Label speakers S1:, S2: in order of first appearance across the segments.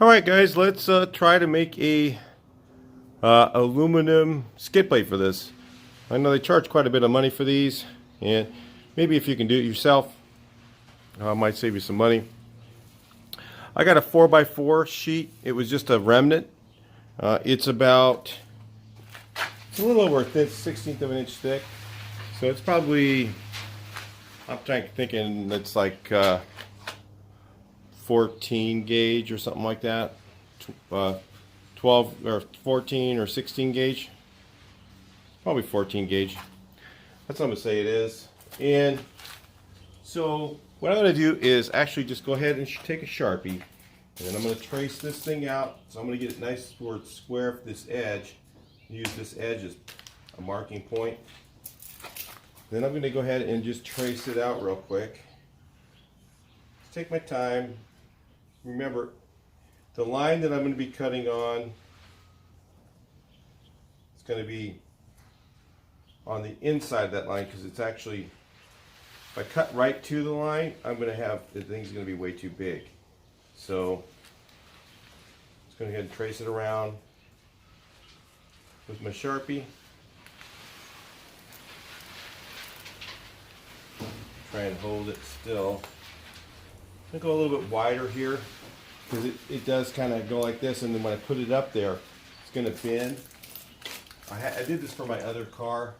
S1: Alright guys, let's try to make a aluminum skid plate for this. I know they charge quite a bit of money for these, and maybe if you can do it yourself, might save you some money. I got a 4x4 sheet. It was just a remnant. It's a little over a 1/16 of an inch thick. So it's probably, I'm thinking it's like 14 gauge or something like that. 12 or 14 or 16 gauge. Probably 14 gauge. That's what I'm going to say it is. And so what I'm going to do is actually just go ahead and take a Sharpie. And then I'm going to trace this thing out. So I'm going to get it nice where it's square for this edge. Use this edge as a marking point. Then I'm going to go ahead and just trace it out real quick. Just take my time. Remember, the line that I'm going to be cutting on is going to be on the inside of that line, because it's actually, if I cut right to the line, I'm going to have, the thing's going to be way too big. So, just going to go ahead and trace it around with my Sharpie. Try and hold it still. I'm going to go a little bit wider here, because it does kind of go like this, and then when I put it up there, it's going to bend. I did this for my other car,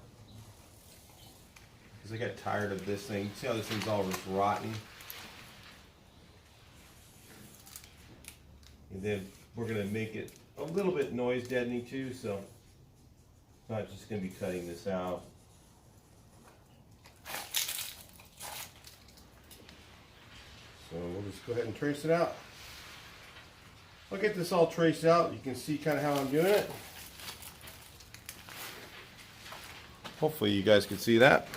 S1: because I got tired of this thing. See how this thing's all rotten? And then we're going to make it a little bit noise deadening too, so I'm not just going to be cutting this out. So we'll just go ahead and trace it out. I'll get this all traced out. You can see kind of how I'm doing it. Hopefully you guys can see that.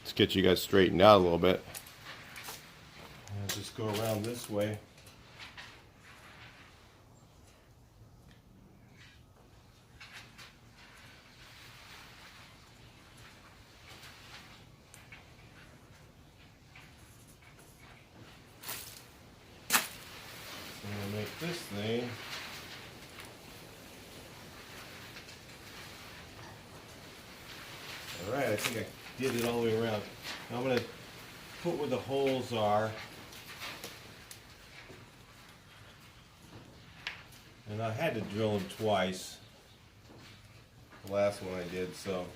S1: Let's get you guys straightened out a little bit. I'll just go around this way. I'm going to make this thing alright. I think I did it all the way around. Now I'm going to put where the holes are, and I had to drill them twice, the last one I did, so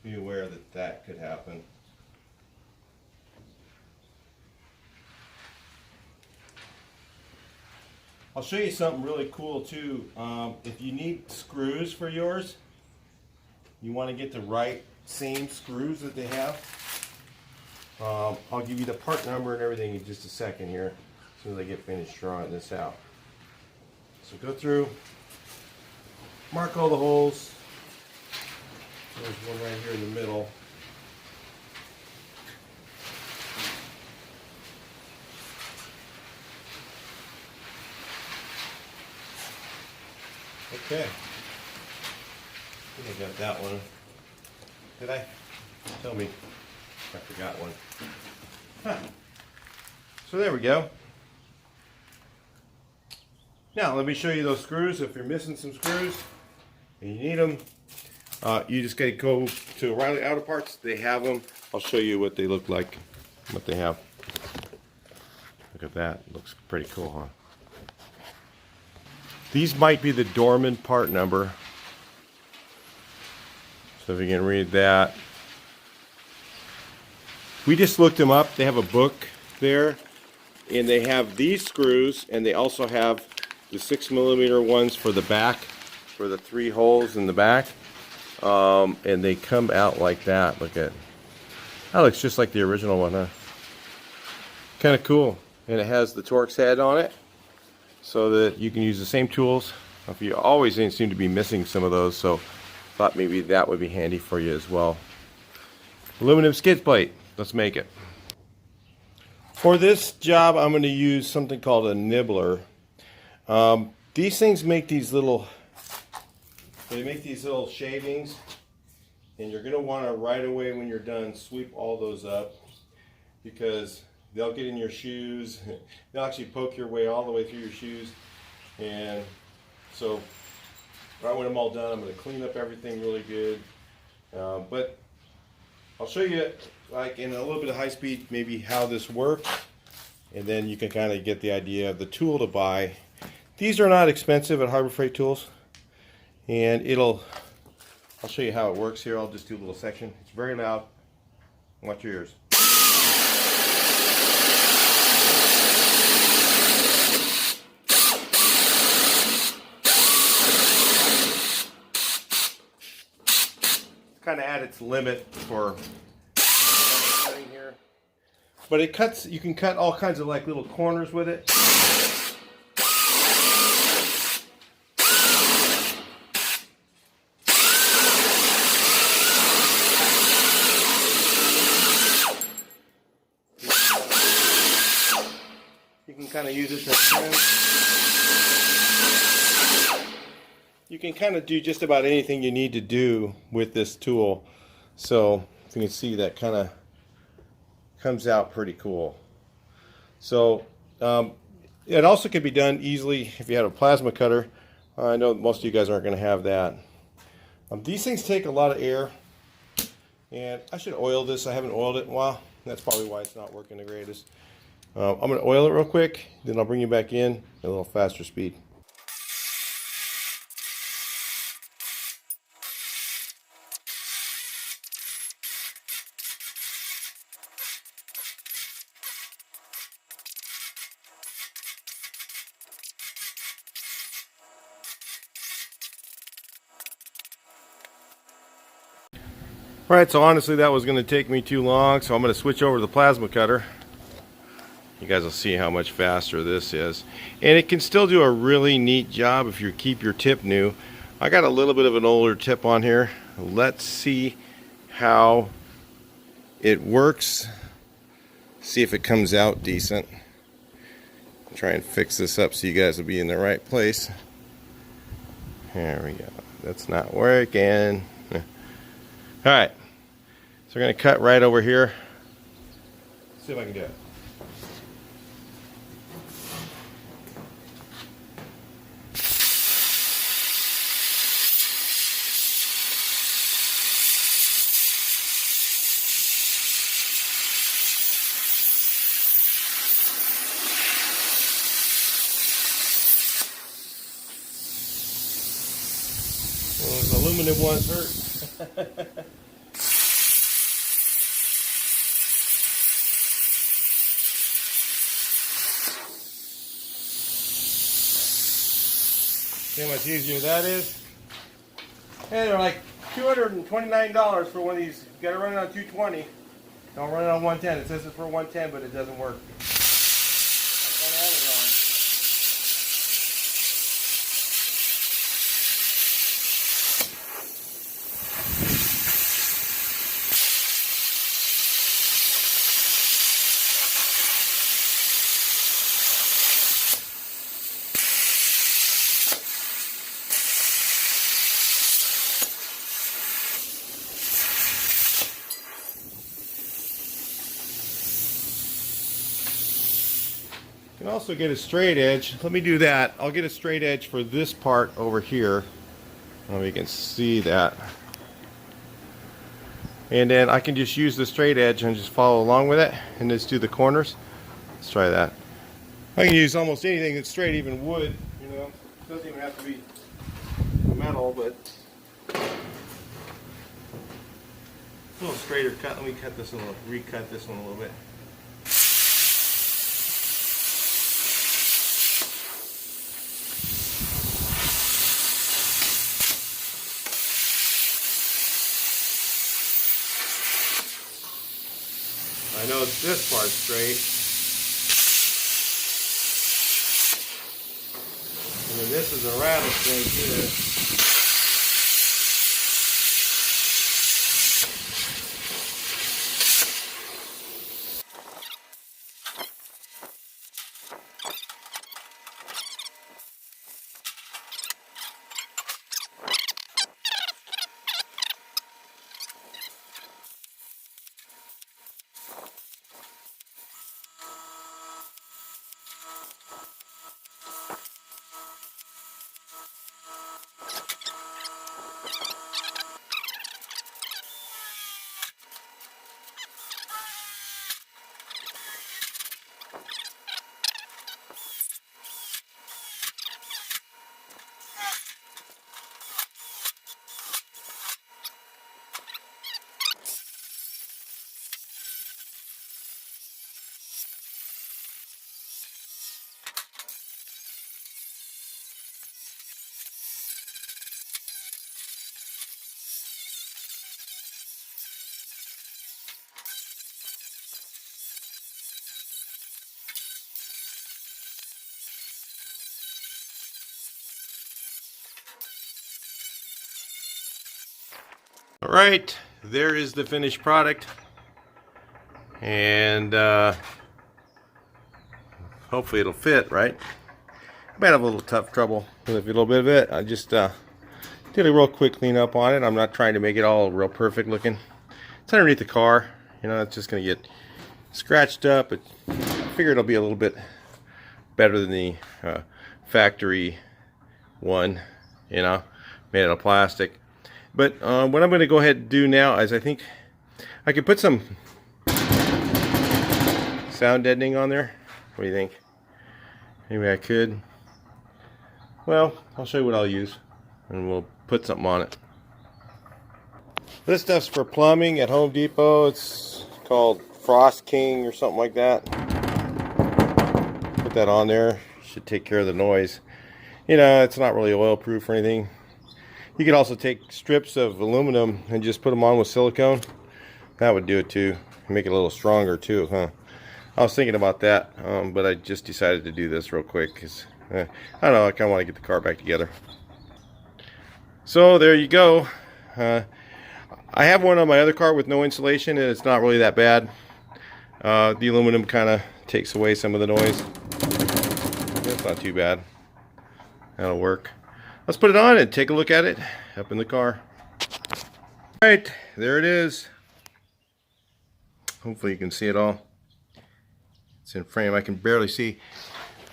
S1: be aware that that could happen. I'll show you something really cool too. If you need screws for yours, you want to get the right same screws that they have. I'll give you the part number and everything in just a second here, as soon as I get finished drawing this out. So go through, mark all the holes. There's one right here in the middle. Okay. I think I got that one. Did I? Tell me. I forgot one. Huh. So there we go. Now let me show you those screws. If you're missing some screws and you need them, you just gotta go to O'Reilly Auto Parts. They have them. I'll show you what they look like, what they have. Look at that. Looks pretty cool, huh? These might be the Dorman part number. So if you can read that. We just looked them up. They have a book there, and they have these screws, and they also have the 6mm ones for the back, for the 3 holes in the back. And they come out like that. Look at that. Looks just like the original one, huh? Kind of cool. And it has the Torx head on it, so that you can use the same tools. If you always seem to be missing some of those, so thought maybe that would be handy for you as well. Aluminum skid plate. Let's make it. For this job, I'm going to use something called a nibbler. These things make these little, shavings, and you're going to want to right away when you're done sweep all those up, because they'll get in your shoes. They'll actually poke your way all the way through your shoes. And so right when I'm all done, I'm going to clean up everything really good. But I'll show you, like in a little bit of high speed, maybe how this works, and then you can kind of get the idea of the tool to buy. These are not expensive at Harbor Freight Tools, and I'll show you how it works here. I'll just do a little section. It's very loud. Watch your ears. Kind of at its limit for cutting here, but it cuts. You can cut all kinds of like little corners with it. You can kind of use it to trim. You can kind of do just about anything you need to do with this tool. So if you can see, that kind of comes out pretty cool. So it also could be done easily if you had a plasma cutter. I know most of you guys aren't going to have that. These things take a lot of air, and I should oil this. I haven't oiled it in a while. That's probably why it's not working the greatest. I'm going to oil it real quick, then I'll bring you back in at a little faster speed. Alright, so honestly that was going to take me too long, so I'm going to switch over to the plasma cutter. You guys will see how much faster this is. And it can still do a really neat job if you keep your tip new. I got a little bit of an older tip on here. Let's see how it works. See if it comes out decent. Try and fix this up so you guys will be in the right place. There we go. That's not working. Alright. So we're going to cut right over here. Let's see if I can do it. Well, those aluminum ones hurt. See how much easier that is? Hey, they're like $229 for one of these. You gotta run it on 220. Don't run it on 110. It says it's for 110, but it doesn't work. Like on Amazon. You can also get a straight edge. Let me do that. I'll get a straight edge for this part over here. I don't know if you can see that. And then I can just use the straight edge and just follow along with it and just do the corners. Let's try that. I can use almost anything that's straight, even wood. You know, it doesn't even have to be metal, but a little straighter cut. Let me cut this a little, recut this one a little bit. I know this part's straight. And then this is a rattlesnake too. All right, there is the finished product, and hopefully it'll fit, right? I might have a little tough trouble with a little bit of it. I just did a real quick cleanup on it. I'm not trying to make it all real perfect looking. It's underneath the car, you know, it's just gonna get scratched up, but I figure it'll be a little bit better than the factory one, you know, made out of plastic. But what I'm going to go ahead and do now is I think I could put some sound deadening on there. What do you think? Maybe I could. Well, I'll show you what I'll use, and we'll put something on it. This stuff's for plumbing at Home Depot. It's called Frost King or something like that. Put that on there. Should take care of the noise. You know, it's not really oil proof or anything. You could also take strips of aluminum and just put them on with silicone. That would do it too. Make it a little stronger too, huh? I was thinking about that, but I just decided to do this real quick because I don't know, I kind of want to get the car back together. So there you go. I have one on my other car with no insulation, and it's not really that bad. The aluminum kind of takes away some of the noise. That's not too bad. That'll work. Let's put it on and take a look at it up in the car. Alright, there it is. Hopefully you can see it all. It's in frame, I can barely see.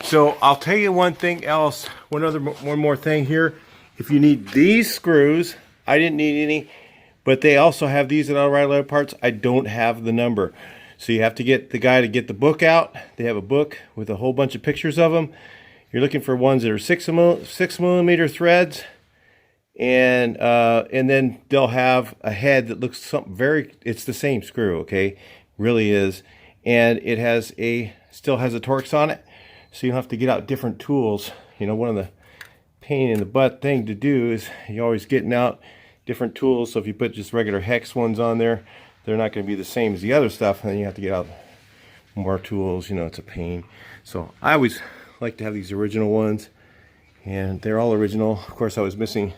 S1: So I'll tell you one thing else, one more thing here. If you need these screws, I didn't need any, but they also have these at O'Reilly Auto Parts. I don't have the number. So you have to get the guy to get the book out. They have a book with a whole bunch of pictures of them. You're looking for ones that are 6mm threads, and then they'll have a head that looks something it's the same screw, okay? Really is. And it has still has a Torx on it, so you don't have to get out different tools. You know, one of the pain in the butt thing to do is you're always getting out different tools. So if you put just regular hex ones on there, they're not going to be the same as the other stuff, and then you have to get out more tools. You know, it's a pain. So I always like to have these original ones, and they're all original. Of course, I was missing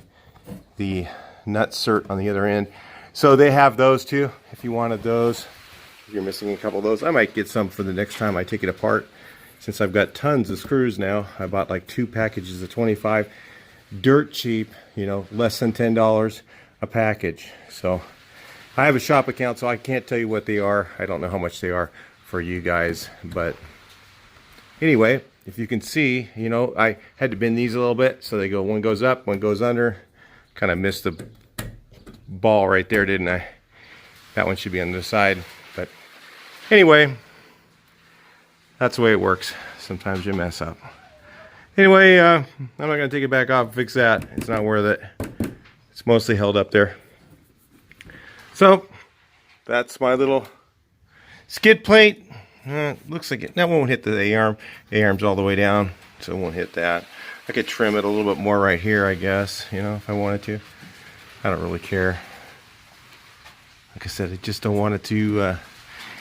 S1: the nut cert on the other end, so they have those too if you wanted those. If you're missing a couple of those, I might get some for the next time I take it apart, since I've got tons of screws now. I bought like 2 packages of 25, dirt cheap, you know, less than $10 a package. So I have a shop account, so I can't tell you what they are. I don't know how much they are for you guys, but anyway, if you can see, you know, I had to bend these a little bit, so they go, one goes up, one goes under. Kind of missed the ball right there, didn't I? That one should be on the side, but anyway, that's the way it works. Sometimes you mess up. Anyway, I'm not going to take it back off and fix that. It's not worth it. It's mostly held up there. So, that's my little skid plate. Looks like that won't hit the A-arm. A-arm's all the way down, so it won't hit that. I could trim it a little bit more right here, I guess, you know, if I wanted to. I don't really care. Like I said, I just don't want it to,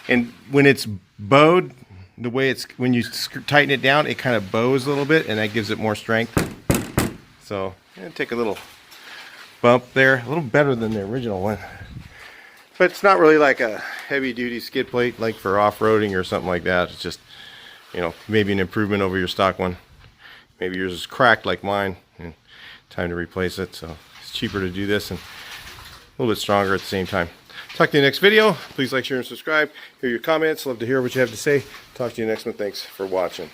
S1: and when it's bowed, the way it's, when you tighten it down, it kind of bows a little bit, and that gives it more strength. So, take a little bump there, a little better than the original one. But it's not really like a heavy-duty skid plate like for off-roading or something like that. It's just, you know, maybe an improvement over your stock one. Maybe yours is cracked like mine, and time to replace it. So it's cheaper to do this and a little bit stronger at the same time. Talk to you next video. Please like, share, and subscribe. Hear your comments. Love to hear what you have to say. Talk to you next one. Thanks for watching.